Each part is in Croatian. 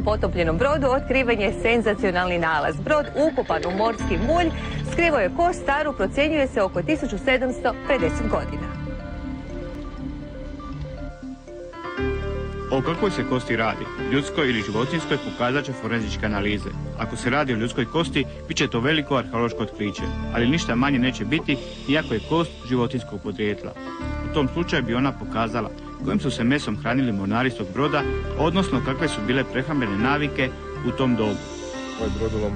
potopljenom brodu otkriven je senzacionalni nalaz. Brod ukopan u morski mulj skrivao je kost staru, procjenjuje se, oko 1750 godina. O kakvoj se kosti radi, ljudskoj ili životinjskoj, pokazat će forenzičke analize. Ako se radi o ljudskoj kosti, bit će to veliko arheološko otkriće, ali ništa manje neće biti iako je kost životinjskog podrijetla. U tom slučaju bi ona pokazala kojim su se mesom hranili mornari s tog broda, odnosno kakve su bile prehrambene navike u tom dobu. Ovaj brodolom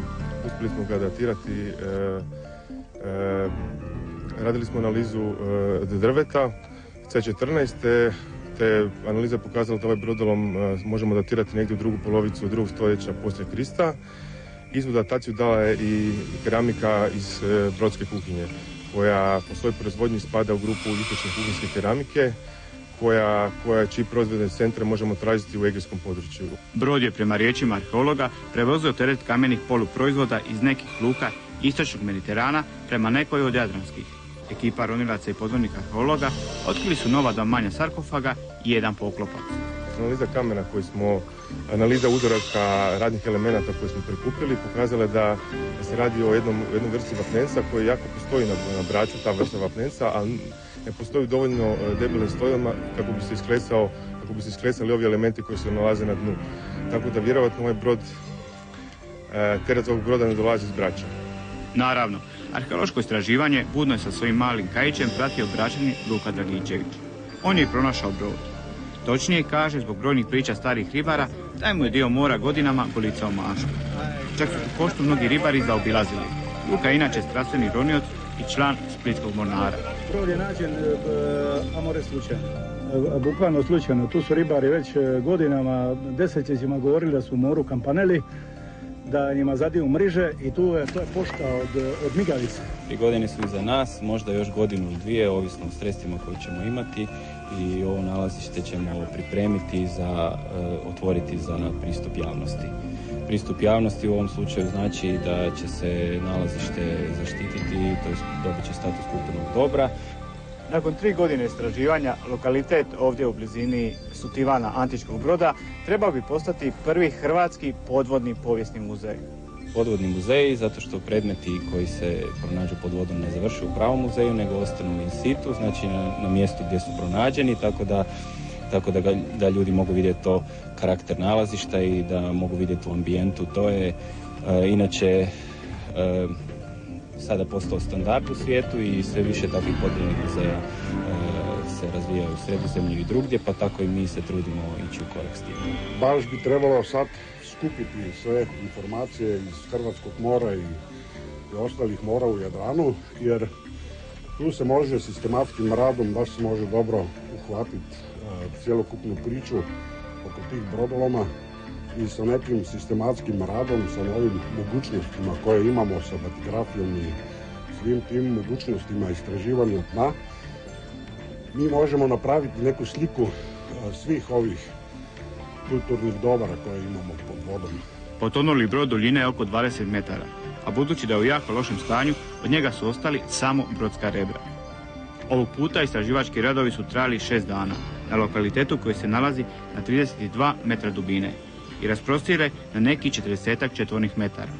uspjeli smo ga datirati, radili smo analizu drveta C14, te analiza pokazala da ovaj brodolom možemo datirati negdje u drugu polovicu drugog stoljeća poslije Krista. Istu dataciju dala je i keramika iz brodske kuhinje, koja po svojoj proizvodnji spada u grupu istočne kuhinjske keramike, čiji proizvodne centre možemo tražiti u egejskom području. Brod je, prema riječima arheologa, prevozio teret kamenih poluproizvoda iz nekih luka istočnog Mediterana prema nekoj od jadranskih. Ekipa ronilaca i podvodnih arheologa otkrili su nova dva manja sarkofaga i jedan poklopac. Analiza kamena analiza uzoraka radnih elemenata koje smo prikupili pokazala da se radi o jednoj vrsti vapnenca koji jako postoji na Braču, ta vrsta vapnenca, ali ne postoji dovoljno debelim slojevima kako bi se isklesali ovi elementi koji se nalaze na dnu. Tako da vjerovatno ovaj brod, teret ovog broda ne dolazi iz Brača. Naravno, arheološko istraživanje budno je sa svojim malim kajićem pratio Bračanin Luka Dragičević. On je i pronašao brod. Točnije kaže, zbog brojnih priča starih ribara, taj mu je dio mora godinama golicao maštu. Čak su tu poštu mnogi ribari zaobilazili. Luka je inače strastveni ronioc i član splitskog mornara. Brod je nađen, slučajno. Bukvalno slučajno. Tu su ribari već godinama, desetljećima govorili da su u moru kampaneli, da njima zadiju mriže i to je pošta od migavice. 3 godine su iza nas, možda još godinu ili dvije, ovisno o sredstvima koje ćemo imati, i ovo nalazište ćemo pripremiti otvoriti za pristup javnosti. Pristup javnosti u ovom slučaju znači da će se nalazište zaštititi, to dobit će status kulturnog dobra. Nakon 3 godine istraživanja, lokalitet ovdje u blizini Sutivana antičkog broda trebao bi postati prvi hrvatski podvodni povijesni muzej. Podvodni muzej zato što predmeti koji se pronađu pod vodom ne završuju u pravom muzeju, nego ostanu in situ, znači na mjestu gdje su pronađeni, tako da ljudi mogu vidjeti to karakter nalazišta i da mogu vidjeti u ambijentu. To je inače sada postao standard u svijetu i sve više takvih podvodnih muzeja se razvijaju u Sredozemlju i drugdje, pa tako i mi se trudimo ići u korak s tim. Baš bi trebalo sad skupiti sve informacije iz Hrvatskog mora i ostalih mora u Jadranu, jer tu se može sistematskim radom baš se može dobro uhvatiti cjelokupnu priču oko tih brodoloma i sa nekim sistematskim radom, sa novim mogućnostima koje imamo sa batigrafijom i svim tim mogućnostima istraživanja dna, mi možemo napraviti neku sliku svih ovih kulturnih dobara koje imamo pod vodom. Potonuli brod duljine je oko 20 metara, a budući da je u jako lošem stanju, od njega su ostali samo brodska rebra. Ovog puta istraživački radovi su trajali 6 dana, na lokalitetu koji se nalazi na 32 metra dubine i rasprostire na neki 40 četvornih metara.